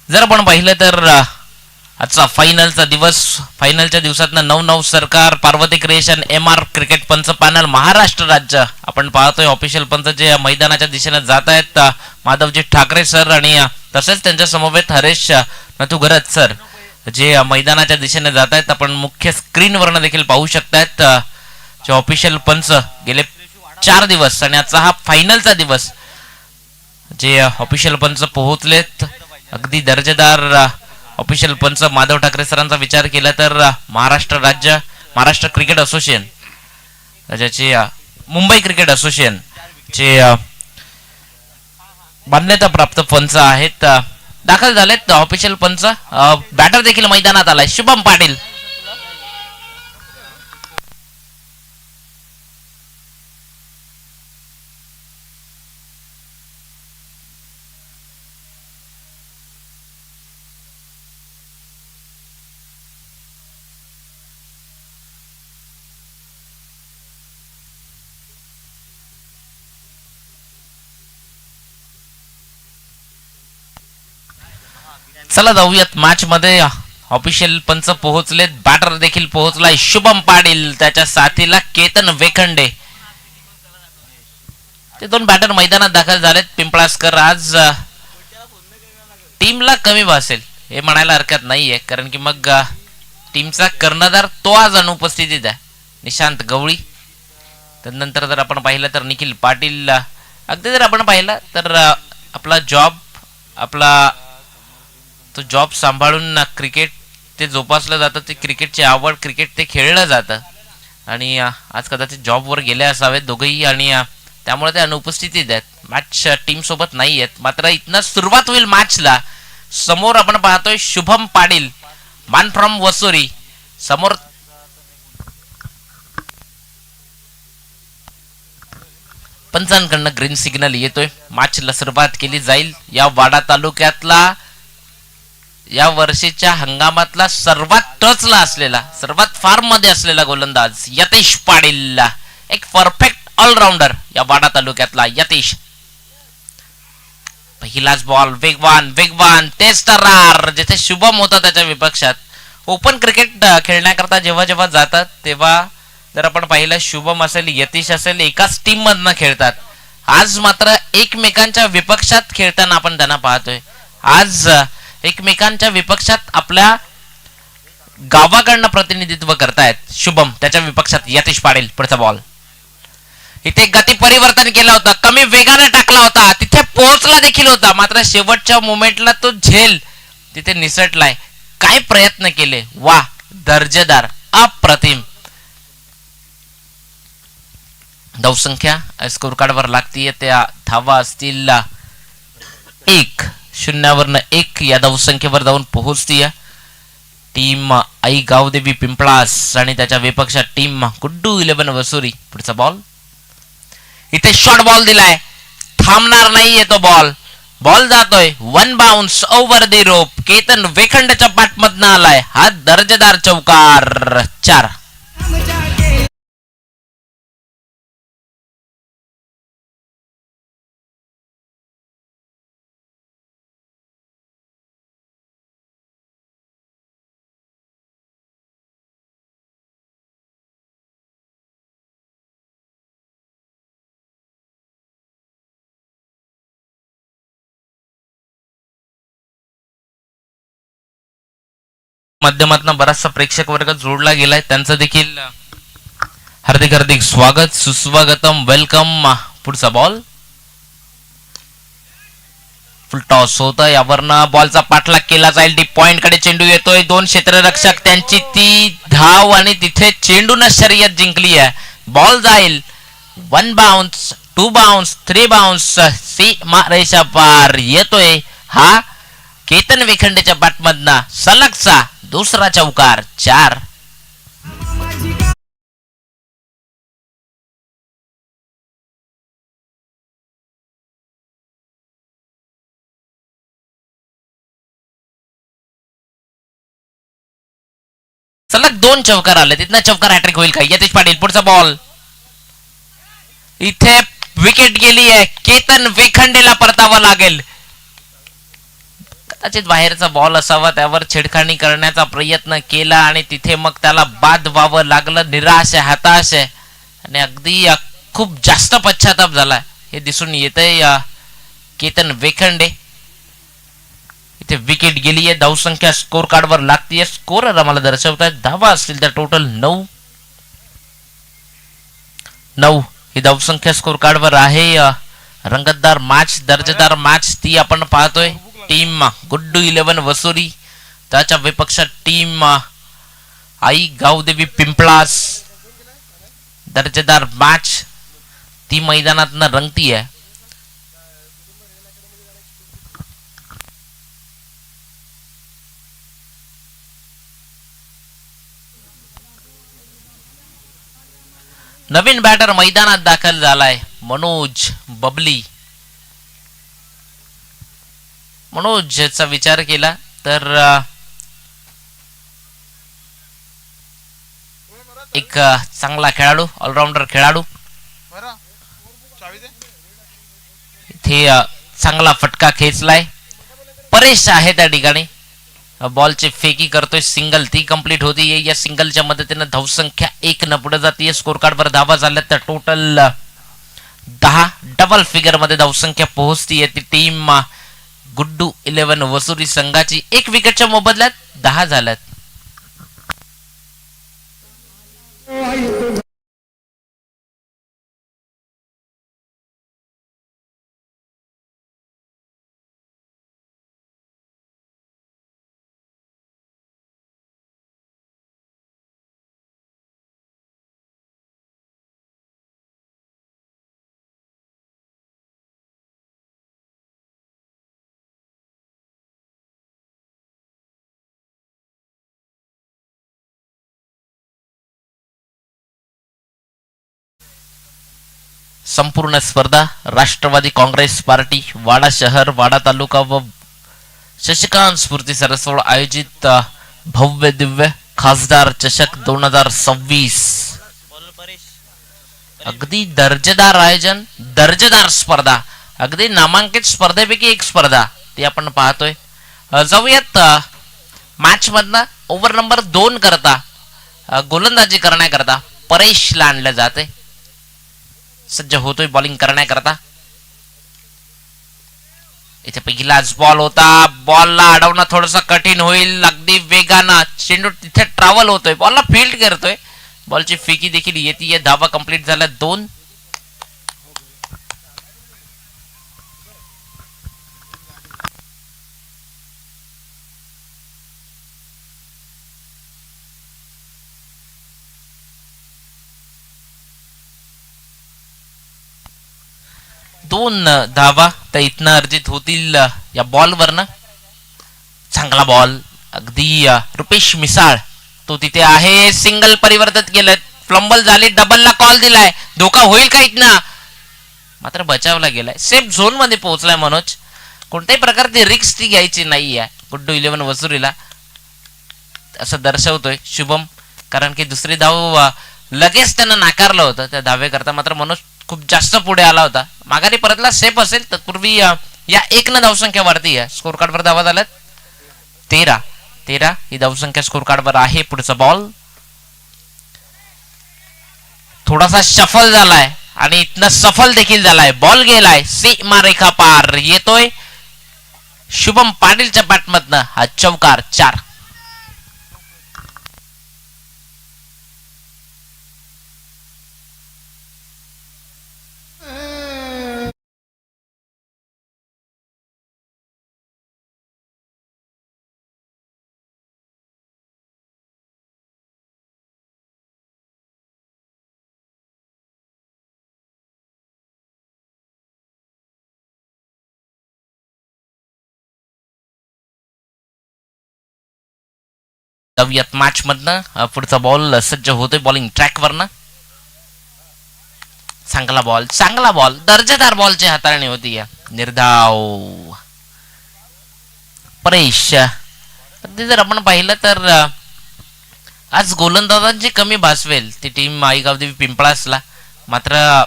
जर आपण पाहिलं तर आजचा फायनलचा दिवस, फायनलच्या दिवसात 9-9 सरकार, पार्वती क्रिएशन, MR क्रिकेट पंच पॅनल, महाराष्ट्र राज्य आपण पाहतोय. ऑफिशियल पंच जे मैदानाच्या दिशेने जात आहेत, माधवजी ठाकरे सर आणि तसेच त्यांच्या समवेत हरेश नथुगरज सर जे मैदानाच्या दिशेने जात आहेत. आपण मुख्य स्क्रीनवरनं देखील पाहू शकतायत जे ऑफिशियल पंच गेले 4 दिवस आणि आजचा हा फायनलचा दिवस जे ऑफिशियल पंच पोहोचलेत. अगदी दर्जेदार ऑफिशियल पंच माधव ठाकरे सरांचा विचार केला तर महाराष्ट्र राज्य, महाराष्ट्र क्रिकेट असोसिएशन ज्याचे मुंबई क्रिकेट असोसिएशन जे मान्यता प्राप्त पंच आहेत दाखल झालेत. ऑफिशियल पंच बॅटर देखील मैदानात आलाय, शुभम पाटील. चला जाऊयात मॅच मध्ये. ऑफिशियल पंच पोहोचलेत, बॅटर देखील पोहोचलाय शुभम पाटील, त्याच्या साथीला केतन वेखंडे. ते दोन बॅटर मैदानात दाखल झालेत. पिंपळासकर आज टीमला कमी भासेल हे म्हणायला हरकत नाहीये, कारण की मग टीमचा कर्णधार तो आज अनुपस्थितीत आहे, निशांत गवळी. त्यानंतर जर आपण पाहिलं तर निखिल पाटील. अगदी जर आपण पाहिलं तर आपला जॉब, आपला तो जॉब सांभाळून क्रिकेट ते जोपासलं जातं, ते क्रिकेटची आवड, क्रिकेट ते खेळलं जातं आणि आज कदाचित जॉबवर गेले असावेत दोघेही आणि त्यामुळे ते अनुपस्थितीत आहेत. मॅच टीम सोबत नाही आहेत. मात्र इथनं सुरुवात होईल मॅचला. समोर आपण पाहतोय शुभम पाटील, मॅन फ्रॉम वसुरी. समोर पंचांकडनं ग्रीन सिग्नल येतोय. मॅचला सुरुवात केली जाईल. या वाडा तालुक्यातला या वर्षीच्या हंगामातला सर्वात टचला असलेला, सर्वात फार्म मध्ये असलेला गोलंदाज यतीश पाटील, एक परफेक्ट ऑलराऊंडर या वाडा तालुक्यातला यतीश. पहिलाच बॉल वेगवान वेगवान तेच तरार. जिथे शुभम होता त्याच्या विपक्षात. ओपन क्रिकेट खेळण्याकरता जेव्हा जेव्हा जातात तेव्हा जर आपण पाहिलं शुभम असेल, यतीश असेल, एकाच टीम मधनं खेळतात. आज मात्र एकमेकांच्या विपक्षात खेळताना आपण त्यांना पाहतोय. आज एकमेकांच्या विपक्षात आपल्या गावाकडनं प्रतिनिधित्व करतायत शुभम, त्याच्या विपक्षात यतीश पाटील. पुढचा बॉल इथे गती परिवर्तन केलं होतं, कमी वेगाने टाकला होता, तिथे पोहोचला देखील होता, मात्र शेवटच्या मोमेंटला तो झेल तिथे निसटलाय. काय प्रयत्न केले, वा, दर्जेदार, अप्रतिम. धावसंख्या स्कोर कार्डवर लागतीये, त्या धावा असतील 1-0 या धावसंख्येवर जाऊन पोहोचतीये टीम आई गावदेवी पिंपळास आणि त्याच्या विपक्षात टीम गुड्डू 11 वसुरी. पुढचा बॉल इथे शॉर्ट बॉल दिलाय, थांबणार नाहीये तो बॉल. बॉल जातोय 1 bounce over the rope. Ketan वेखंडच्या पाठमधनं आलाय हा दर्जेदार चौकार. 4. माध्यमातून बराचसा प्रेक्षक वर्ग जोडला गेलाय, त्यांचं देखील हार्दिक हार्दिक स्वागत, सुस्वागतम, वेलकम. पुढचा बॉल फुल टॉस होतं, यावरनं बॉलचा पाठलाग केला जाईल. डीप पॉइंट कडे चेंडू येतोय. 2 क्षेत्ररक्षक, त्यांची ती धाव आणि तिथे चेंडून शर्यत जिंकली आहे. बॉल जाईल 1 बाउन्स, 2 बाउन्स, 3 बाउन्स. सीमारेषा पार येतोय हा केतन वेखंडेच्या बॅटमधनं सलगचा दुसरा चौकार. 4. सलग 2 चौकार आले, तिथनं चौकार हॅट्रिक होईल का? यतीश पाटील. पुढचा बॉल इथे विकेट गेली आहे. केतन वेखंडेला परतावं लागेल. कदाचित बाहेरचा बॉल असावा, त्यावर छेडखानी करण्याचा प्रयत्न केला आणि तिथे मग त्याला बाद व्हावं लागलं. निराश आहे, हताश आहे आणि अगदी खूप जास्त पश्चाताप झाला हे दिसून येतंय केतन वेखंडे. इथे विकेट गेली आहे. धावसंख्या स्कोर कार्डवर लागतीये. स्कोर आम्हाला दर्शवतात धावा असतील तर टोटल 9 ही धावसंख्या स्कोर कार्डवर आहे. रंगतदार मॅच, दर्जेदार मॅच ती आपण पाहतोय. टीम गुड्डू 11 वसुरी, त्याच्या विपक्षात टीम आई गावदेवी पिंपळास. दर्जेदार मॅच ती मैदानात रंगती आहे. नवीन बॅटर मैदानात दाखल झालाय, मनोज बबली. मनोजचा विचार केला तर एक चांगला खेळाडू, ऑलराऊंडर खेळाडू. इथे चांगला फटका खेचलाय. परेश आहे त्या ठिकाणी, बॉलची फेकी करतोय. सिंगल ती कंप्लीट होती. या सिंगलच्या मदतीने धावसंख्या 1 न पुढे जाते. स्कोर कार्डवर धावा झाल्या तर टोटल 10 डबल फिगर मध्ये धावसंख्या पोहोचतीये. ती टीम गुड्डू 11 वसुरी संघाची. 1 विकेटच्या मोबदल्यात 10 झाल्यात. संपूर्ण स्पर्धा राष्ट्रवादी काँग्रेस पार्टी वाडा शहर, वाडा तालुका व शशिकांत स्फूर्ती सरसोड आयोजित भव्य दिव्य खासदार चषक 2026. अगदी दर्जेदार आयोजन, दर्जेदार स्पर्धा, अगदी नामांकित स्पर्धेपैकी एक स्पर्धा ती आपण पाहतोय. जाऊयात मॅच मधनं ओव्हर नंबर 2 करता गोलंदाजी करण्याकरता परेशला आणलं जाते. सज्ज होतोय बॉलिंग करण्याकरता. इथे पहिलाच बॉल होता. बॉलला अडवणं थोडस कठीण होईल. अगदी वेगानं चेंडू तिथे ट्रॅव्हल होतोय, बॉलला फील्ड करतोय. बॉलची फेकी देखील येते. धावा कंप्लीट झाल्या 2. धावा तर इथनं अर्जित होतील या बॉलवरनं. चांगला बॉल, अगदी रुपेश मिसाळ तो तिथे आहे. सिंगल परिवर्तित केलं, फ्लंबल झाली, डबलला कॉल दिलाय. धोका होईल का इथनं? मात्र बचावला गेलाय. सेफ झोन मध्ये पोहोचलाय मनोज. कोणत्याही प्रकारची रिक्स ती घ्यायची नाहीये गुड्डू 11 वसुरीला असं दर्शवतोय शुभम. कारण की दुसरी धाव लगेच त्यानं नाकारलं होतं त्या धावेकरता. मात्र मनोज खूप जास्त पुढे आला होता. माघारी परतला सेफ असेल. तत्पूर्वी या 1 न धावसंख्या वाढती आहे. स्कोर कार्डवर धावा झाल्यात 13 ही धावसंख्या स्कोर कार्डवर आहे. पुढचा बॉल थोडासा शफल झालाय आणि इथनं सफल देखील झालाय. बॉल गेलाय सीमारेखा पार. येतोय शुभम पाटीलच्या बॅटमधनं हा चौकार. 4. जाऊयात मॅच मधनं. पुढचा बॉल सज्ज होतोय बॉलिंग ट्रॅक वरनं. चांगला बॉल, दर्जेदार बॉलची हाताळणी होती. या निर्धाव परेश. अगदी जर आपण पाहिलं तर आज गोलंदाजांची कमी भासवेल ती टीम आई गावदेवी पिंपळासला. मात्र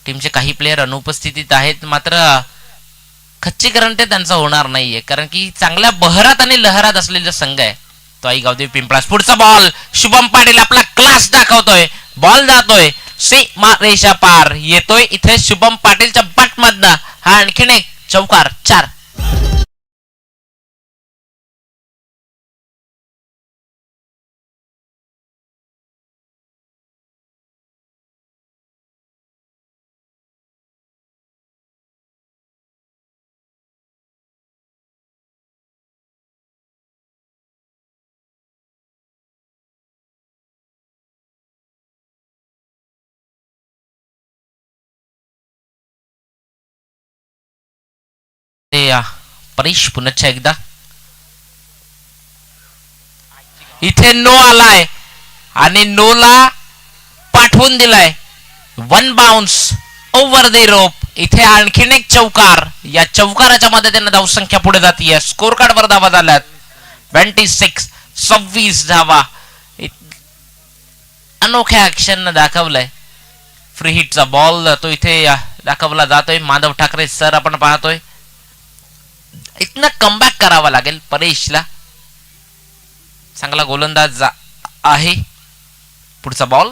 टीमचे काही प्लेयर अनुपस्थितीत आहेत, मात्र खच्चीकरण ते त्यांचं होणार नाहीये, कारण की चांगल्या बहरात आणि लहरात असलेला संघ आहे तो आई गावदेवी पिंपळास. पुढचा बॉल शुभम पाटील आपला क्लास दाखवतोय, बॉल जातोय सीमा रेषा पार, येतोय इथे शुभम पाटीलच्या बट मधनं हा आणखीन एक चौकार. 4. परीश पुनच्छ एकदा इथे नो आलाय आणि नोला पाठवून दिलाय. 1 बाउन्स ओव्हर द रोप. इथे आणखीन एक चौकार. या चौकाराच्या मदतीने धावसंख्या पुढे जातीये. स्कोर कार्ड वर धावा झाल्यात 26 धावा. अनोख्या ऍक्शन दाखवलंय. फ्री हिटचा बॉल तो इथे दाखवला जातोय. माधव ठाकरे सर आपण पाहतोय. इथनं कमबॅक करावा लागेल परेशला. चांगला गोलंदाज आहे. पुढचा बॉल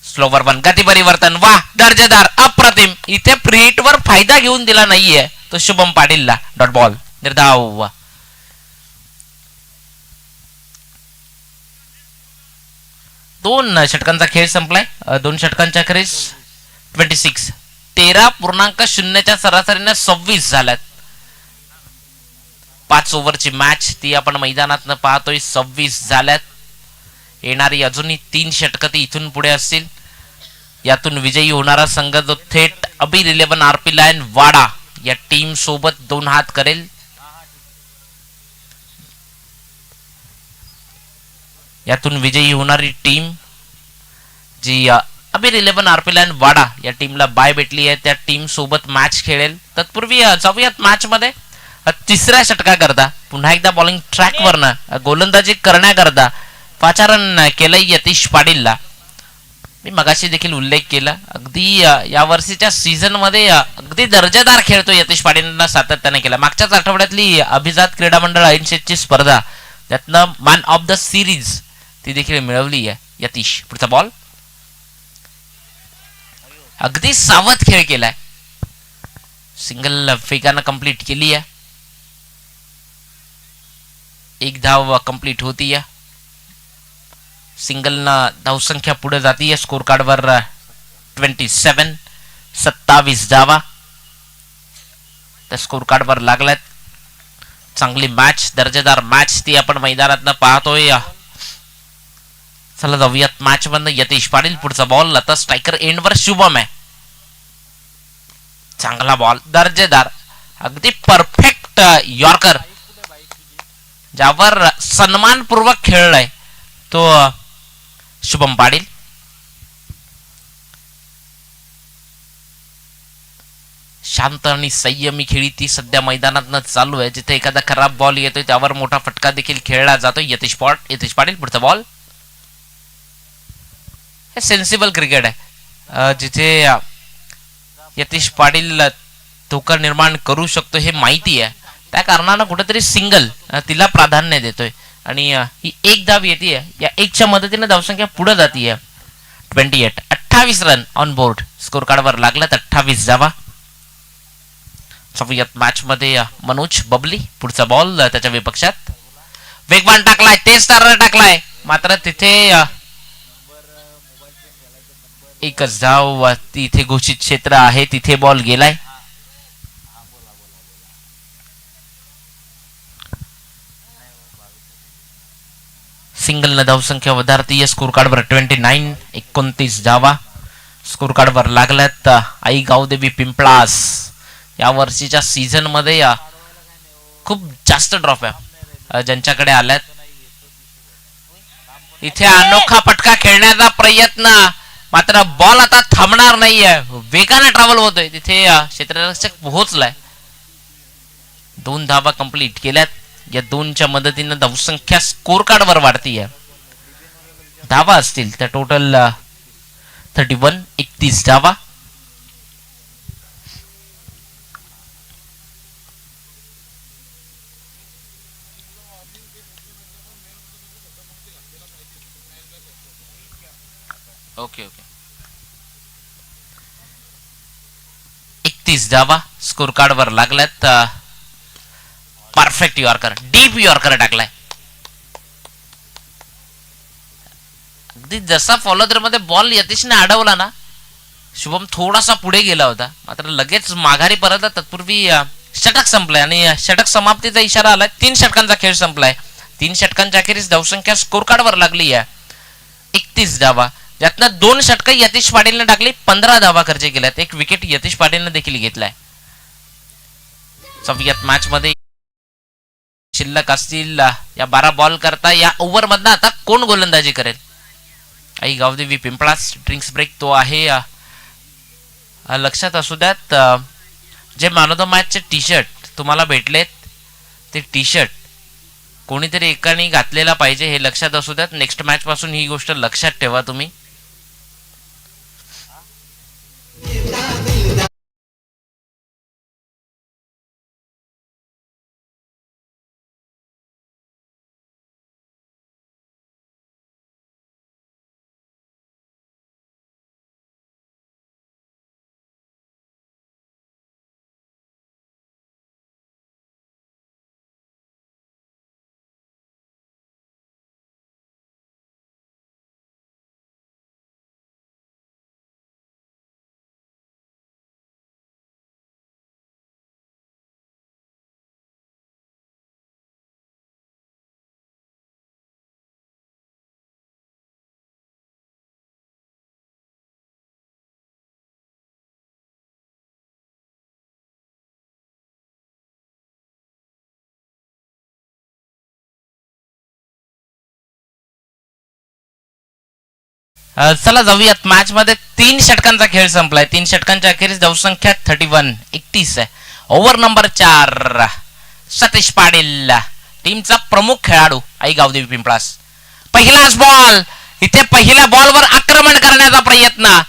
स्लोवर 1 गती परिवर्तन. वाह दर्जेदार अप्रतिम. इथे फ्री हिट वर फायदा घेऊन दिला नाहीये तो शुभम पाटीलला. डॉट बॉल निर्धाव. दोन षटकांचा खेळ संपलाय. 2 षटकांच्या अखेरीस 26 13.0च्या सरासरीने 26 झाल्यात. 5 ओव्हरची मॅच ती आपण मैदानात पाहतोय. 26 झाल्यात. येणारी अजूनही 3 षटकं ती इथून पुढे असतील. यातून विजयी होणारा संघ जो थेट अबीर 11 आरपी लायन वाडा या टीम सोबत 2 हात करेल. यातून विजयी होणारी टीम जी अबीर 11 आरपी लायन वाडा या टीमला बाय भेटली आहे त्या टीम सोबत मॅच खेळेल. तत्पूर्वी जाऊयात मॅच मध्ये. 3ऱ्या षटकाकरता पुन्हा एकदा बॉलिंग ट्रॅक वरनं गोलंदाजी करण्याकरता पाचारण केलंय यतीश पाटीलला. मी मगाशी देखील उल्लेख केला. अगदी या वर्षीच्या सीझन मध्ये अगदी दर्जेदार खेळतो यतीश पाटीलला सातत्याने केला. मागच्याच आठवड्यातली अभिजात क्रीडा मंडळ ऐनशेची स्पर्धा त्यातनं मॅन ऑफ द सिरीज ती देखील मिळवली आहे यतीश. पुढचा बॉल अगदी सावध खेळ केलाय. सिंगल फेकानं कंप्लीट केली आहे. 1 धाव कंप्लीट होती आहे. सिंगलनं धावसंख्या पुढे जातीये. स्कोर कार्ड वर 27 धावा त्या स्कोर कार्ड वर लागल्यात. चांगली मॅच दर्जेदार मॅच ती आपण मैदानात पाहतोय. चला जाऊयात मॅच मधनं. यतीश पाटील पुढचा बॉल. आता स्ट्रायकर एंड वर शुभम आहे. चांगला बॉल दर्जेदार अगदी परफेक्ट यॉर्कर ज्यावर सन्मानपूर्वक खेळलाय तो शुभम पाटील. शांत आणि संयमी खेळी ती सध्या मैदानात चालू आहे. जिथे एखादा खराब बॉल येतोय त्यावर मोठा फटका देखील खेळला जातोय. यतीश पाटील पुढचा बॉल. हे सेन्सिबल क्रिकेट आहे. जिथे यतीश पाटील धोका निर्माण करू शकतो हे माहिती आहे. त्या कारणानं कुठेतरी सिंगल तिला प्राधान्य देतोय आणि ही 1 धाव येते. या 1च्या मदतीने धावसंख्या पुढे जातीये. 28 run on board. Score card वर लागल्यात 28 धावा. जाऊयात मॅच मध्ये मनोज बबली पुढचा बॉल. त्याच्या विपक्षात वेगवान टाकलाय. तेज तारा टाकलाय मात्र तिथे 1च धाव. तिथे घोषित क्षेत्र आहे तिथे बॉल गेलाय. सिंगल न धावसंख्या वधारतीय. स्कोर कार्ड वर 29 धावा स्कोर कार्ड वर लागल्यात. आई गावदेवी पिंपळास या वर्षीच्या सीझन मध्ये खूप जास्त ड्रॉप आहे ज्यांच्याकडे आल्यात. इथे अनोखा फटका खेळण्याचा प्रयत्न मात्र बॉल आता थांबणार नाहीये. वेगाने ट्रॅव्हल होतोय. तिथे क्षेत्ररक्षक पोहोचलाय. 2 धावा कंप्लीट केल्यात. या 2च्या मदतीने धावसंख्या स्कोर कार्ड वर वाढतीये. धावा असतील त्या टोटल 31, 31 धावा. ओके ओके 31 धावा स्कोर कार्ड वर लागल्यात. परफेक्ट यॉर्कर, डीप यॉर्कर टाकलाय. अगदी जसा फॉलोदर मध्ये बॉल यतीशने अडवला ना, शुभम थोडासा पुढे गेला होता, मात्र लगेच माघारी परतला. तत्पूर्वी षटक संपलाय आणि षटक समाप्तीचा इशारा आलाय. 3 षटकांचा खेळ संपलाय. 3 षटकांच्या अखेरीस धावसंख्या स्कोर कार्ड वर लागली आहे 31 धावा. त्यातनं 2 षटक यतीश पाटीलने टाकली, 15 धावा खर्च केल्यात. 1 विकेट यतीश पाटीलने देखील घेतलाय. सव्यात मॅच मध्ये शिल्लक असतील या 12 बॉल करता. या ओव्हर मधनं आता कोण गोलंदाजी करेल? आई गावदेवी पिंपळास ड्रिंक्स ब्रेक तो आहे. लक्षात असू द्यात, जे मॅन ऑफ द मॅचचे टी शर्ट तुम्हाला भेटलेत ते टी शर्ट कोणीतरी एकाने घातलेला पाहिजे, हे लक्षात असू द्यात. नेक्स्ट मॅच पासून ही गोष्ट लक्षात ठेवा तुम्ही. चला जाऊयात मॅच मध्ये. 3 षटकांचा खेळ संपलाय. 3 षटकांच्या अखेरीस धावसंख्या 31, 31 आहे. ओव्हर नंबर 4 सतीश पाटील, टीमचा प्रमुख खेळाडू आई गावदेवी पिंपळास. पहिलाच बॉल, इथे पहिल्या बॉलवर आक्रमण करण्याचा प्रयत्न,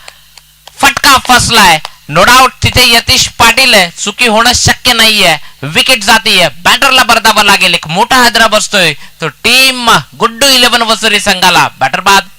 फटका फसलाय. नो डाऊट तिथे यतीश पाटील आहे, चुकी होणं शक्य नाहीये. विकेट जातीये, बॅटरला परतावा लागेल. एक मोठा हादरा बसतोय तो टीम गुड्डू 11 वसुरी संघाला. बॅटर बाद.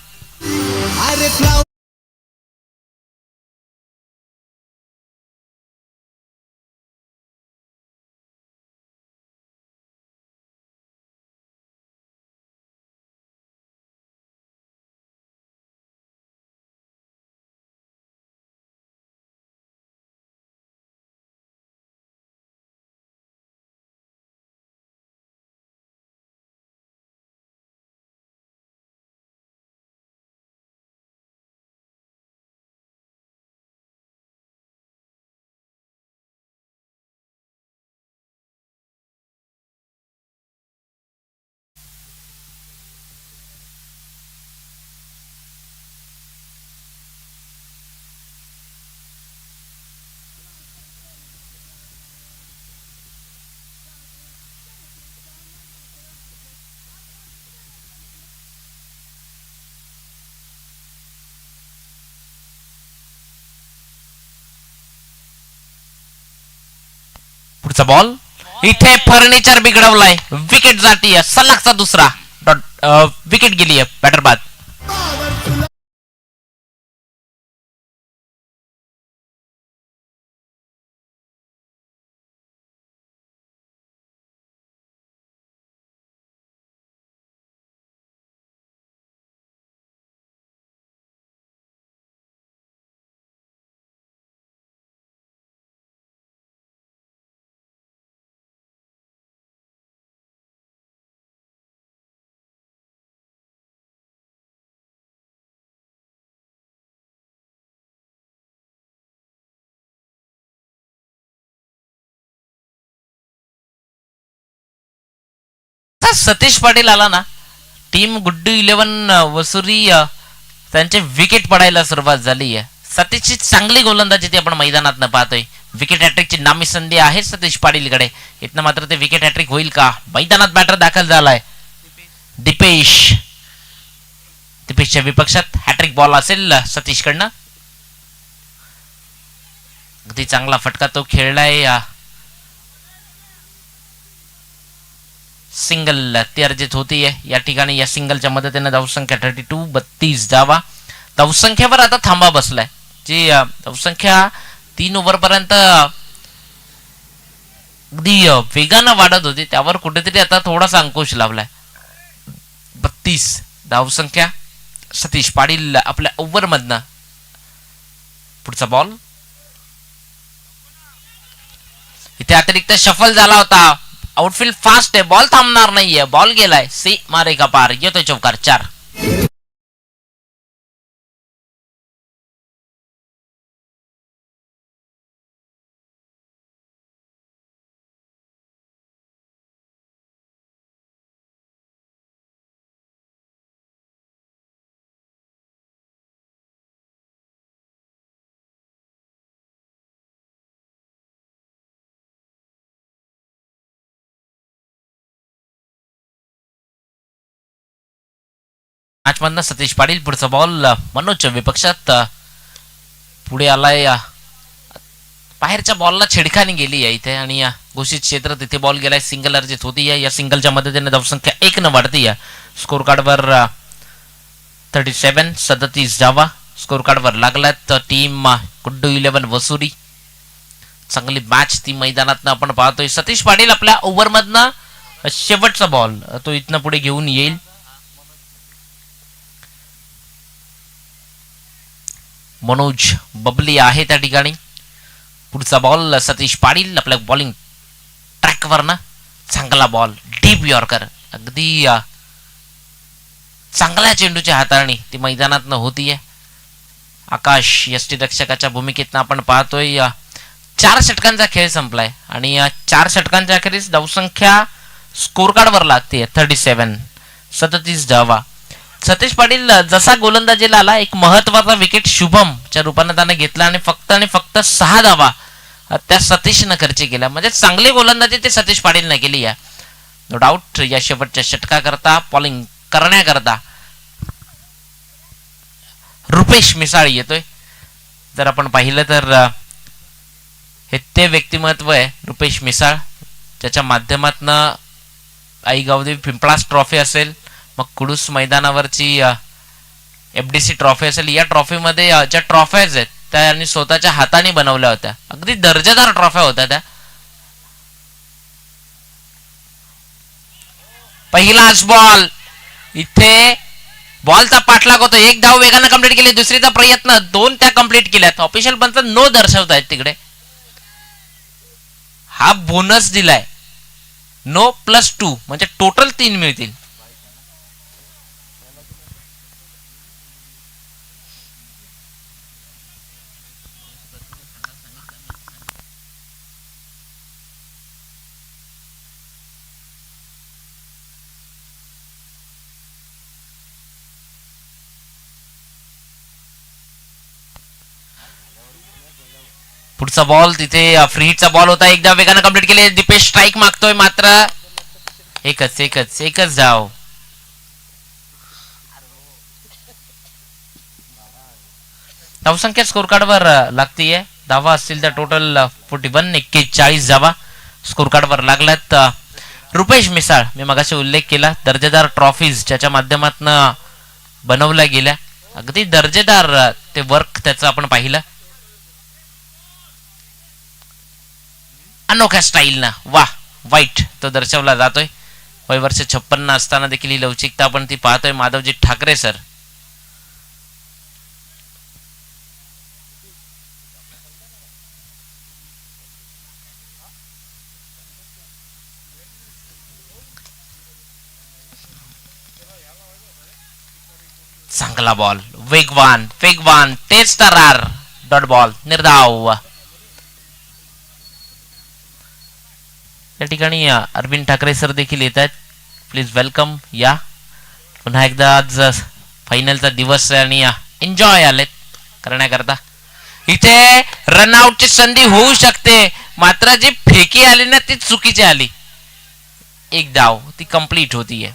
पुढचा बॉल, इथे फर्निचर बिघडवलाय. विकेट जातीय, सलगचा दुसरा विकेट गेली आहे. बॅटर बाद. सतीश पाटील आला ना, टीम गुड्डू 11 वसुरी त्यांचे विकेट पडायला सुरुवात झाली आहे. सतीशची चांगली गोलंदाजी ती आपण मैदानात पाहतोय. विकेट हॅट्रिकची नामी संधी आहे सतीश पाटीलकडे. इथनं मात्र ते विकेट हॅट्रिक होईल का? मैदानात बॅटर दाखल झालाय दिपेश. दीपेशच्या विपक्षात हॅट्रिक बॉल असेल सतीशकडनं. अगदी चांगला फटका तो खेळलाय. सिंगल ती अर्जित होतीये या ठिकाणी. या सिंगलच्या मदतीने धावसंख्या 32, 32 धावा. धावसंख्येवर आता थांबा बसलाय. जी धावसंख्या 3 ओव्हर पर्यंत अगदी वेगानं वाढत होती, त्यावर कुठेतरी आता थोडासा अंकुश लावलाय. 32 धावसंख्या. सतीश पाटील आपल्या ओव्हर मधनं. पुढचा बॉल इथे अतिरिक्त शफल झाला होता. आउटफील्ड फास्ट आहे, बॉल थांबणार नाहीये. बॉल गेलाय सी मारे का पार. येतोय चौकार 4. मॅच मधनं सतीश पाटील. पुढचा बॉल मनोजच्या विपक्षात. पुढे आलाय. बाहेरच्या बॉलला छेडखानी गेली आहे इथे आणि घोषित क्षेत्र तिथे बॉल गेलाय. सिंगल अर्जित होती आहे. या सिंगलच्या मदतीने धावसंख्या 1 न वाढती आहे. स्कोर कार्डवर 37, 37 धावा स्कोर कार्डवर लागलात. टीम गुड्डू 11 वसुरी. चांगली मॅच ती मैदानात आपण पाहतोय. सतीश पाटील आपल्या ओव्हर मधनं शेवटचा बॉल तो इथनं पुढे घेऊन येईल. मनोज बबली आहे त्या ठिकाणी. पुढचा बॉल सतीश पाटील आपल्या बॉलिंग ट्रॅकवर ना. चांगला बॉल डीप यॉर्कर. अगदी चांगल्या चेंडूच्या हाताळणी ती मैदानात होतीये. आकाश यष्टीरक्षकाच्या भूमिकेतनं आपण पाहतोय. 4 षटकांचा खेळ संपलाय आणि 4 षटकांच्या अखेरीस धावसंख्या स्कोर कार्डवर लागते 37, 37 धावा. सतीश पाटील जसा गोलंदाजीला आला, एक महत्वाचा विकेट शुभम च्या रूपाने त्याने घेतला आणि फक्त 6 धावा त्या सतीशनं खर्च केल्या. म्हणजे चांगली गोलंदाजी ते सतीश पाटीलनं केली आहे. नो डाऊट या शेवटच्या षटकाकरता बॉलिंग करण्याकरता रुपेश मिसाळ येतोय. जर आपण पाहिलं तर हे ते व्यक्तिमत्व आहे रुपेश मिसाळ, ज्याच्या माध्यमातून आई गावदेवी पिंपळास ट्रॉफी असेल, मग कुडूस मैदानावरची FDC ट्रॉफी असेल, या ट्रॉफीमध्ये ज्या ट्रॉफीज आहेत त्या यांनी स्वतःच्या हाताने बनवल्या होत्या. अगदी दर्जेदार ट्रॉफ्या होत्या त्या. पहिलाच बॉल इथे बॉलचा पाठलाग होतो. 1 धाव वेगाने कंप्लीट केली. दुसरीचा प्रयत्न 2 त्या कंप्लीट केल्यात. ऑफिशियल पंच नो दर्शवत आहेत तिकडे. हा बोनस दिलाय नो +2 म्हणजे टोटल 3 मिळतील. पुढचा बॉल तिथे फ्री हिटचा बॉल होता. एकदा वेगाने कंप्लीट केले. दीपेश स्ट्राईक मागतोय, मात्र एकच धाव. धावसंख्या स्कोर कार्डवर लागतीये. धावा असतील तर टोटल 41, 41 धावा स्कोर कार्डवर लागल्यात. रुपेश मिसाळ, मी मगाशी उल्लेख केला, दर्जेदार ट्रॉफीज ज्याच्या माध्यमातून बनवल्या गेल्या. अगदी दर्जेदार ते वर्क त्याचं आपण पाहिलं. अनोख्या स्टाईलनं वाह वाईट तो दर्शवला जातोय. वय वर्ष 56 असताना देखील ही लवचिकता आपण ती पाहतोय. माधवजी ठाकरे सर. चांगला बॉल, वेगवान तेच तरार. Dot ball, निर्धाव. या ठिकाणी अरविंद ठाकरे सर देखील येत आहेत. Please welcome. या पुन्हा एकदा आज फायनलचा दिवस आहे आणि एन्जॉय आलेत करण्याकरता. इथे रनआउटची संधी होऊ शकते, मात्र जी फेकी आली ना ती चुकीची आली. 1 धाव ती कंप्लीट होतीये.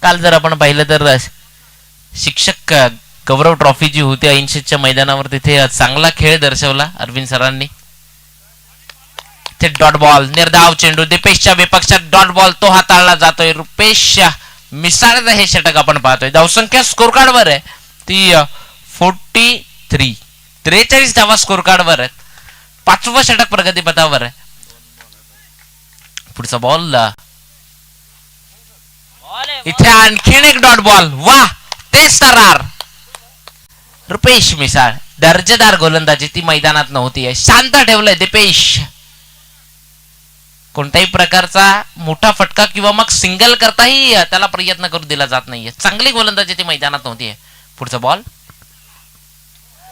काल जर आपण पाहिलं तर शिक्षक गौरव ट्रॉफी जी होती 80च्या मैदानावर तिथे चांगला खेळ दर्शवला अरविंद सरांनी. ते डॉट बॉल निर्धाव चेंडू दीपेशच्या विपक्षात डॉट बॉल तो हाताळला जातोय. रुपेश मिसाळचं हे षटक आपण पाहतोय. धावसंख्या स्कोर कार्डवर आहे ती 43. 43 धावा स्कोर कार्डवर आहेत. 5वं षटक प्रगतीपथावर आहे. पुढचा बॉल इथे आणखीन एक डॉट बॉल. वा तेच तरार. रुपेश मिसाळ दर्जेदार गोलंदाजी ती मैदानात नव्हती. शांत ठेवलंय दीपेश. कोणत्याही प्रकारचा मोठा फटका किंवा मग सिंगल करताही त्याला प्रयत्न करू दिला जात नाहीये. चांगली गोलंदाजी ती मैदानात नव्हती. पुढचा बॉल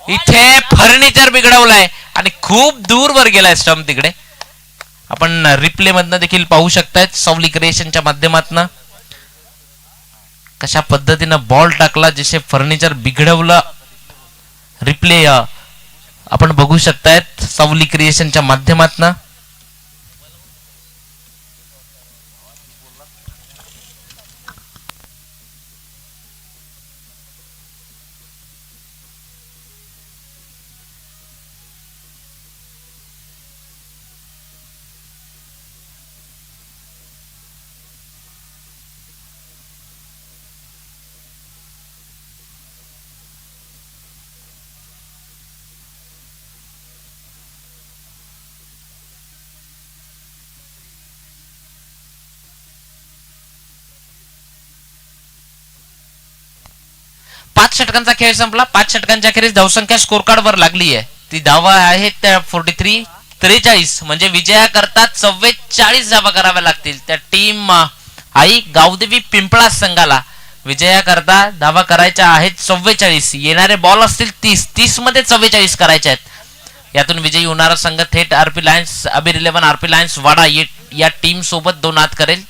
इथे फर्निचर बिघडवलंय आणि खूप दूरवर गेलाय स्टंप. तिकडे आपण रिप्ले मधनं देखील पाहू शकतायत सावली क्रिएशनच्या माध्यमातून कशा पद्धतीनं बॉल टाकला, जसे फर्निचर बिघडवलं. रिप्ले आपण बघू शकतायत सावली क्रिएशनच्या माध्यमातून. पाच षटकांचा खेळ संपला. 5 षटकांच्या अखेरीस धावसंख्या स्कोर कार्डवर लागली आहे. ती धावा आहेत त्या 43. म्हणजे विजयाकरता 44 धावा कराव्या लागतील त्या टीम आई गावदेवी पिंपळा संघाला. विजयाकरता धावा करायच्या आहेत 44. येणारे बॉल असतील 30 मध्ये 44 करायचे आहेत. यातून विजयी होणारा संघ थेट आरपी लायन्स अबीर 11 आरपी लायन्स वाडा या टीम सोबत 2 हात करेल.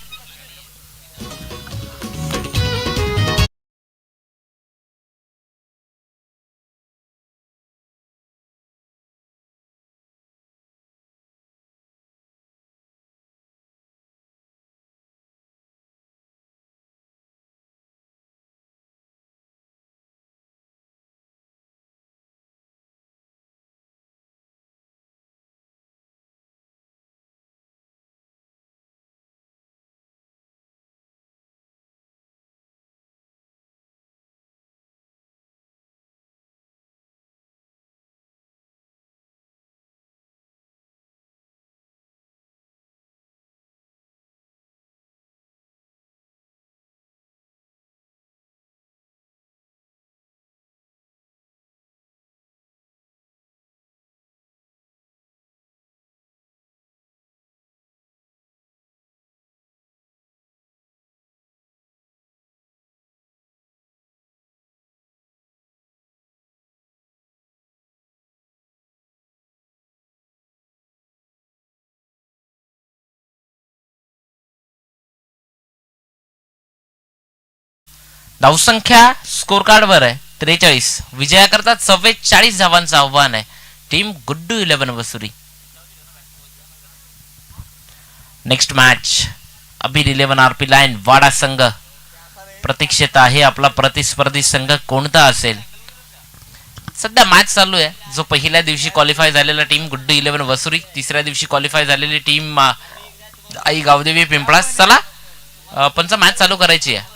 धावसंख्या स्कोर कार्डवर आहे 43. विजयाकरता 44 धावांचं आव्हान आहे टीम गुड्डू 11 वसुरी. नेक्स्ट मॅच अबीर 11 आरपी लाईन वाडा संघ प्रतीक्षेत आहे. आपला प्रतिस्पर्धी संघ कोणता असेल? सध्या मॅच चालू आहे. जो पहिल्या दिवशी क्वालिफाय झालेला टीम गुड्डू 11 वसुरी, तिसऱ्या दिवशी क्वालिफाय झालेली टीम आई गावदेवी पिंपळा. चला पंच मॅच चालू करायची आहे.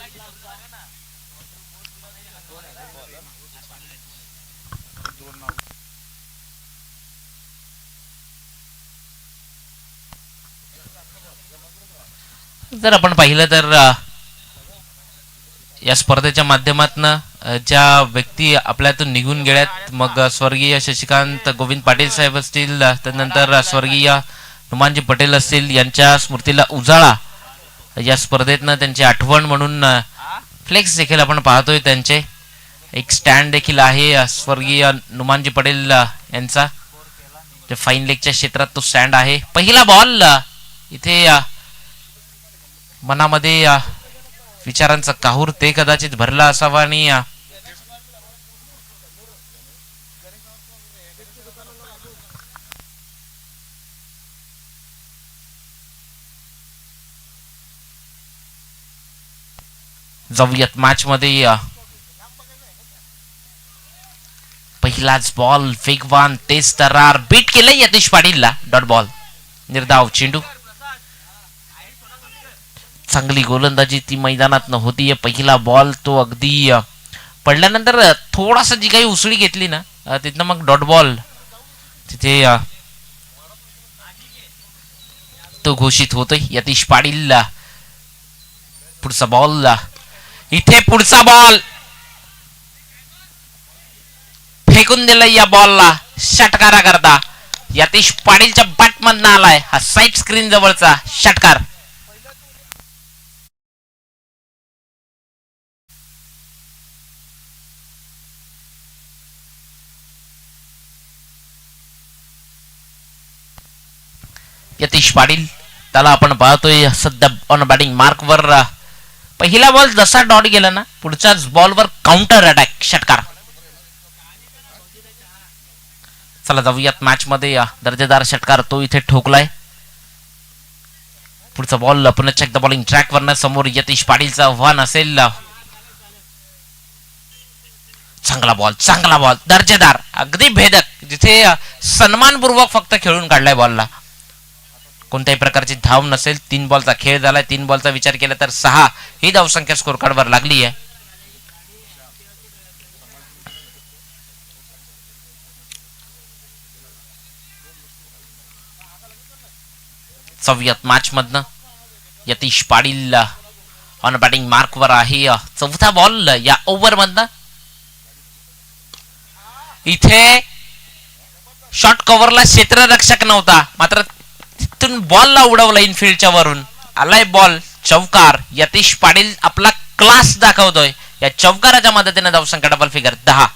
जर आपण पाहिलं तर या स्पर्धेच्या माध्यमातून ज्या व्यक्ती आपल्यातून निघून गेल्यात, मग स्वर्गीय शशिकांत गोविंद पाटील साहेब असतील, त्यानंतर स्वर्गीय हनुमानजी पटेल असतील, यांच्या स्मृतीला उजाळा या स्पर्धेतनं त्यांची आठवण म्हणून फ्लेक्स देखील आपण पाहतोय. त्यांचे एक स्टँड देखील आहे स्वर्गीय हनुमानजी पटेल यांचा. फाईन लेगच्या क्षेत्रात तो स्टँड आहे. पहिला बॉल इथे मनामध्ये विचारांचा काहूर ते कदाचित भरला असावा आणि जाऊयात मॅच मध्ये. पहिलाच बॉल वेगवान तेज तरार बीट केलंय यतीश पाटीलला. डॉट बॉल निर्धाव चेंडू. चांगली गोलंदाजी ती मैदानात होती. पहिला बॉल तो अगदी पडल्यानंतर थोडासा जी काही उसळी घेतली ना तिथनं मग डॉट बॉल तिथे तो घोषित होतोय. यतीश पाटील पुढचा बॉल. इथे पुढचा बॉल फेकून दिलाय या बॉलला षटकारा करता. यतीश पाटीलच्या बॅट मधनं आलाय हा साईड स्क्रीन जवळचा षटकार. यतीश पाटील त्याला आपण पाहतोय सध्या ऑन बॅटिंग मार्कवर. पहिला बॉल जसा डॉट गेला ना पुढच्याच बॉलवर काउंटर अटॅक षटकार. चला जाऊयात मॅच मध्ये. दर्जेदार षटकार तो इथे ठोकलाय. पुढचा बॉल पुन्हा एकदा बॉलिंग ट्रॅक वरनं समोर यतीश पाटीलचं आव्हान असेल. चांगला बॉल दर्जेदार अगदी भेदक जिथे सन्मानपूर्वक फक्त खेळून काढलाय बॉलला. कोणत्याही प्रकारची धाव नसेल. 3 बॉलचा खेळ झालाय. 3 बॉलचा विचार केला तर 6 ही धावसंख्या स्कोर कार्डवर लागली आहे. जाऊयात मॅच मधनं. यतीश पाटील ऑन बॅटिंग मार्कवर आहे. चौथा बॉल या ओव्हर मधनं. इथे शॉर्ट कव्हरला क्षेत्ररक्षक नव्हता मात्र तिथून बॉलला उडवला इनफिल्डच्या वरून. आलाय बॉल चौकार. यतीश पाटील आपला क्लास दाखवतोय. या चौकाराच्या मदतीने धावसंख्या डबल फिगर 10.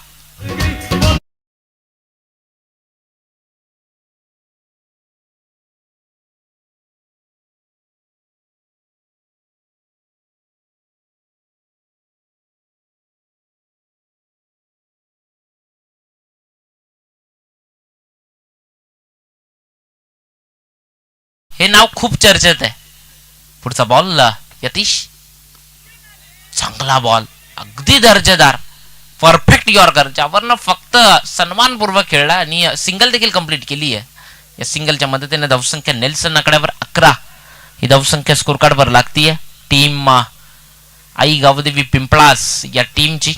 हे नाव खूप चर्चेत आहे. पुढचा बॉल यतीश. चांगला बॉल अगदी दर्जेदार परफेक्ट यॉर्कर ज्यावरनं फक्त सन्मानपूर्वक खेळला आणि सिंगल देखील कंप्लीट केली आहे. या सिंगलच्या मदतीने धावसंख्या नेल्सन आकड्यावर 11 ही धावसंख्या स्कोर कार्डवर लागतीये. टीम आई गावदेवी पिंपळास या टीमची.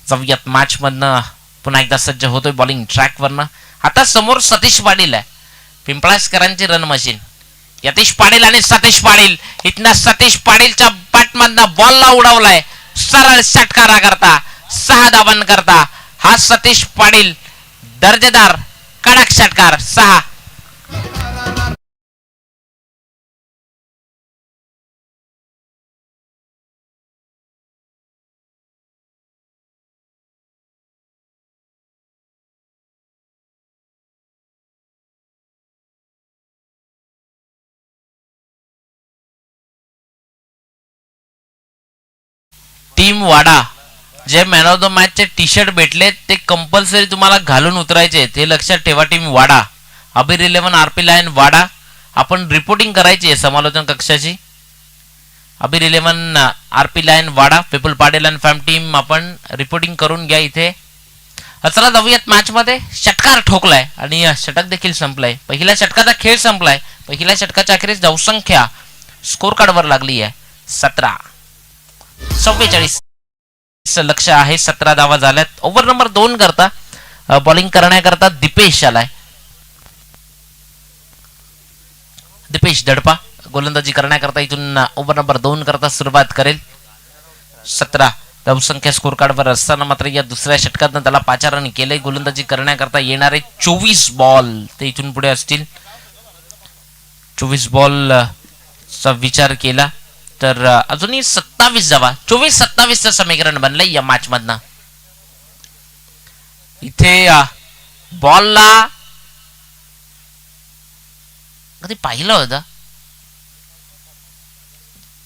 जाऊयात मॅच मधनं. पुन्हा एकदा सज्ज होतोय बॉलिंग ट्रॅक वरनं. आता समोर सतीश पाटील आहे. पिंपळासकरांची रन मशीन. यतीश पाटील आणि सतीश पाटील. इथनं सतीश पाटीलच्या बॅट मधनं बॉलला उडवलाय सरळ षटकारा करता 6 धावन करता. हा सतीश पाटील दर्जेदार कडक षटकार 6. टीम वाडा जे मॅन ऑफ द मॅच चे टी शर्ट भेटले ते कंपल्सरी तुम्हाला घालून उतरायचे. ते लक्षात ठेवा. टीम वाडा अबीर 11 आरपी लाईन वाडा. आपण रिपोर्टिंग करायची आहे समालोचन कक्षाची. अबीर 11 RP line Wada people Patil and फॅम team आपण रिपोर्टिंग करून घ्या इथे. चला जाऊयात मॅच मध्ये. षटकार ठोकलाय आणि षटक देखील संपलाय. पहिल्या षटकाचा खेळ संपलाय. पहिल्या षटकाच्या अखेरीस धावसंख्या स्कोर कार्डवर लागली आहे 17. 44 लक्ष आहे. 17 धावा झाल्यात. ओव्हर नंबर 2 करता बॉलिंग करण्याकरता दीपेश आलाय. दीपेश दडपा गोलंदाजी करण्याकरता इथून ओव्हर नंबर 2 करता सुरुवात करेल. 17 धावसंख्या स्कोर कार्डवर असताना मात्र या दुसऱ्या षटकातनं त्याला 5 रन केले. गोलंदाजी करण्याकरता येणारे 24 बॉल ते इथून पुढे असतील. 24 बॉल चा विचार केला तर अजूनही 27 जावा 24-27 चं समीकरण बनलंय या मॅच मधनं. इथे बॉलला कधी पाहिलं होतं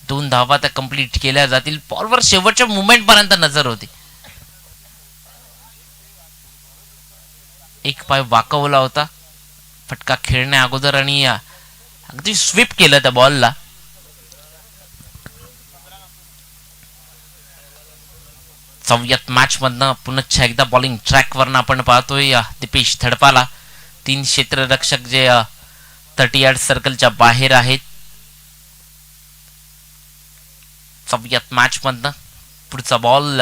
2 धावा त्या कंप्लीट केल्या जातील. बॉलवर शेवटच्या मुवमेंट पर्यंत नजर होती. एक पाय वाकवला होता फटका खेळण्या अगोदर आणि अगदी स्वीप केलं त्या बॉलला. चौथ्यात मॅच मधनं पुन्हा एकदा बॉलिंग ट्रॅक वरनं आपण पाहतोय दीपेश थडपाला. 3 क्षेत्ररक्षक जे 30 यार्ड सर्कलच्या बाहेर आहेत. चौथ्यात मॅच मधनं पुढचा बॉल.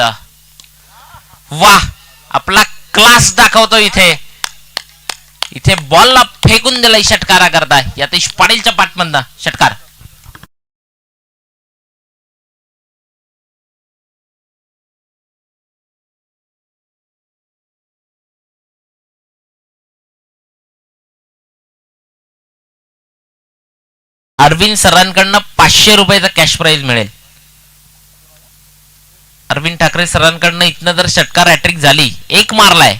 वाह, आपला क्लास दाखवतो इथे बॉलला फेकून दिलाय षटकारा करता. यतीश पाटीलच्या पाठमधनं षटकार. अरविंद सरांकडनं 500 रुपयाचा कॅश प्राइज मिळेल. अरविंद ठाकरे सरांकडनं इथनं जर षटकार हॅट्रिक झाली, 1 मारलाय,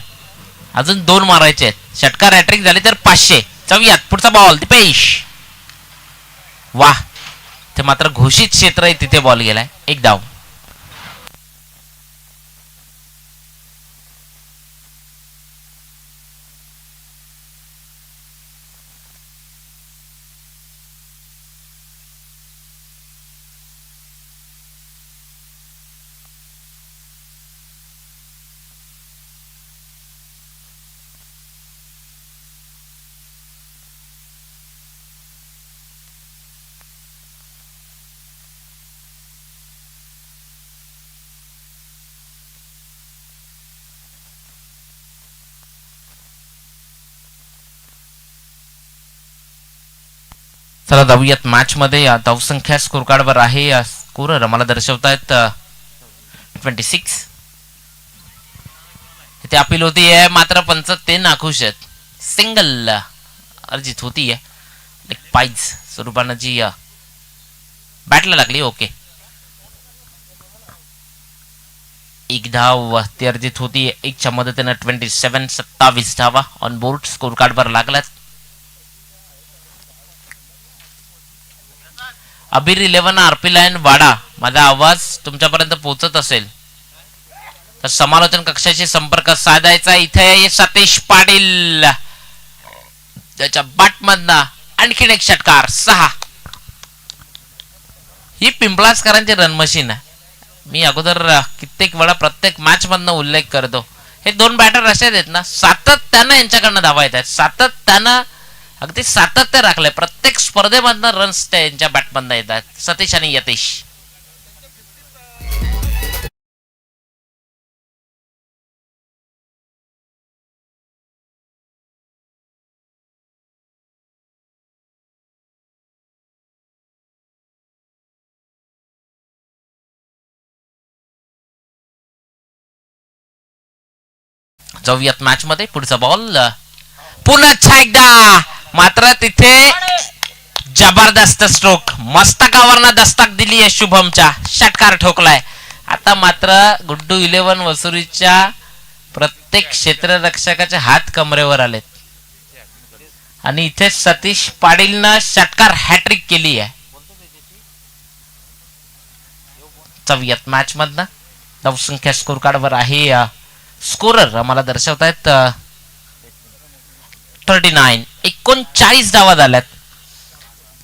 अजून 2 मारायचे आहेत. षटकार हॅट्रिक झाली तर 500. चौयात पुढचा बॉल दीपेश. वाह, ते मात्र घोषित क्षेत्र आहे, तिथे बॉल गेलाय. 1 धाव. चला जाऊयात मॅच मध्ये. धावसंख्या स्कोर कार्डवर आहे. स्कोरर आम्हाला दर्शवतायत 26. इथे अपील होती आहे, मात्र पंच ते नाखुश आहेत. सिंगल अर्जित होती आहे. एक पाईज स्वरूपानं जी बॅटला लागली. ओके, 1 धाव ती अर्जित होती. 1च्या मदतीनं 27 धावा ऑन बोर्ड स्कोर कार्डवर लागलात. अबीर 11 आरपी लाईन वाडा. माझा आवाज तुमच्यापर्यंत पोहोचत असेल तर समालोचन कक्षाशी संपर्क साधायचा. इथे सतीश पाटील त्याच्या बॅटमधनं आणखीन एक षटकार. 6. ही पिंपळासकरांची रन मशीन आहे. मी अगोदर कित्येक वेळा प्रत्येक मॅच मधनं उल्लेख करतो. हे 2 बॅटर असे आहेत ना, सातत्यानं यांच्याकडनं धावा येत आहेत. सातत्यानं अगदी सातत्य राखलंय. प्रत्येक स्पर्धेमधनं रन्स त्यांच्या बॅटमधनं येतात. सतीश आणि यतीश. जाऊयात मॅच मध्ये. पुढचा बॉल पुन्हा एकदा, मात्र तिथे जबरदस्त स्ट्रोक. मस्तकावरनं दस्तक दिली आहे शुभमच्या. षटकार ठोकलाय. आता मात्र गुड्डू 11 वसुरीच्या प्रत्येक क्षेत्ररक्षकाचे हात कमरेवर आलेत आणि इथे सतीश पाटीलनं षटकार हॅट्रिक केली आहे. चौयात मॅच मधनं धावसंख्या स्कोर कार्डवर आहे. स्कोरर आम्हाला दर्शवतायत 39. 39 धावा झाल्यात.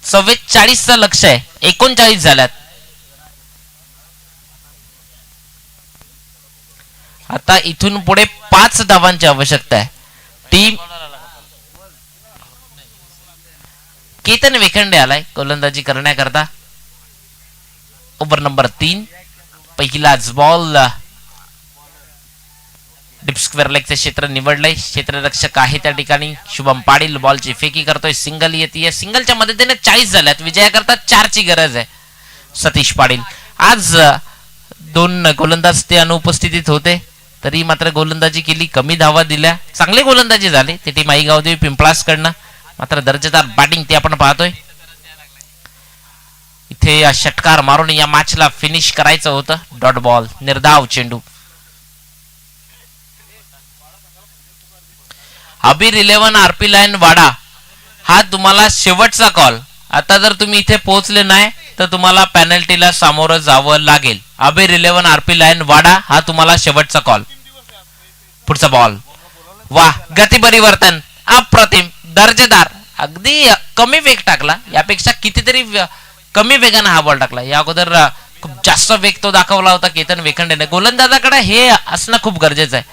44चं लक्ष आहे. 39 झाल्यात. आता इथून पुढे 5 धावांची आवश्यकता आहे. टीम केतन वेखंडे आलाय गोलंदाजी करण्याकरता. Over number 3. पहिलाच बॉल. डिप स्क्वेअर लेगचे क्षेत्र निवडलंय. क्षेत्ररक्षक आहे त्या ठिकाणी. शुभम पाटील बॉलची फेकी करतोय. सिंगल येते. सिंगलच्या मदतीने 40 झाल्यात. विजयाकरता 4ची गरज आहे. सतीश पाटील आज 2 गोलंदाज ते अनुपस्थितीत होते, तरी मात्र गोलंदाजी केली. कमी धावा दिल्या. चांगली गोलंदाजी झाली ती टीम आई गावदेवी पिंपळासकडनं. मात्र दर्जेदार बॅटिंग ते आपण पाहतोय. इथे षटकार मारून या मॅचला फिनिश करायचं होतं. डॉट बॉल, निर्धाव चेंडू. अबीर 11 आरपी लाईन वाडा हा तुम्हाला शेवटचा कॉल. आता जर तुम्ही इथे पोहोचले नाही तर तुम्हाला पेनल्टीला सामोरं जावं लागेल. अबीर 11 आरपी लाईन वाडा हा तुम्हाला शेवटचा कॉल. पुढचा बॉल. वाह, गती परिवर्तन अप्रतिम. दर्जेदार अगदी कमी वेग टाकला, यापेक्षा कितीतरी कमी वेगाने हा बॉल टाकला. या अगोदर खूप जास्त वेग तो दाखवला होता केतन वेखंडेने. गोलंदाजाकडे हे असणं खूप गरजेचं आहे,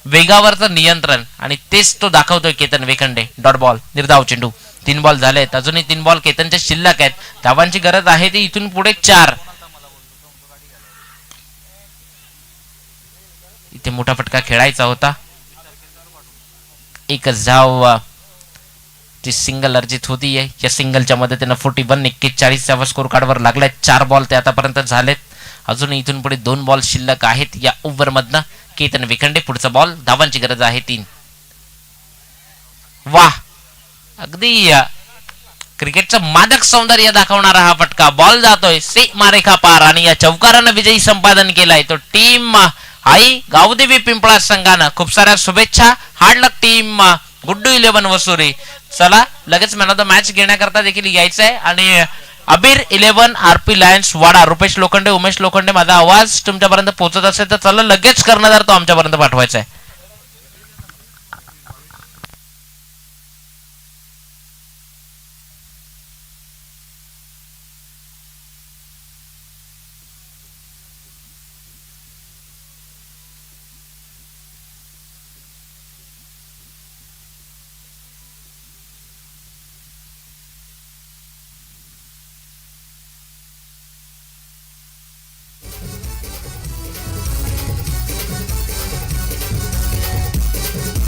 वेगावरचं नियंत्रण, आणि तेच तो दाखवतोय केतन वेखंडे. डॉट बॉल, निर्धाव चेंडू. 3 बॉल झालेत, अजूनही 3 बॉल केतनच्या शिल्लक आहेत. धावांची गरज आहे ती इथून पुढे 4. इथे मोठा फटका खेळायचा होता. एकच धाव ती सिंगल अर्जित होती आहे. या सिंगलच्या मदतीनं 41-41 स्कोर कार्डवर लागलाय. 4 बॉल ते आतापर्यंत झालेत. अजून इथून पुढे 2 बॉल शिल्लक आहेत या ओव्हर मधनं. केतन वेखंडे पुढचा बॉल, धावांची गरज आहे 3. वाह, अगदी क्रिकेटचं मादक सौंदर्य दाखवणारा हा फटका. बॉल जातोय सीमारेखा पार आणि या चौकारानं विजयी संपादन केलाय तो टीम आई गावदेवी पिंपळा संघानं. खूप साऱ्या शुभेच्छा. हार्ड लक टीम गुड्डू 11 वसुरी. चला लगेच मॅन ऑफ द मॅच घेण्याकरता देखील यायचंय. आणि अबीर 11 आरपी लायन्स वाडा. रुपेश लोखंडे, उमेश लोखंडे, माझा आवाज तुमच्यापर्यंत पोहोचत असेल तर चला लगेच कर्णधार तो आमच्यापर्यंत पाठवायचा आहे.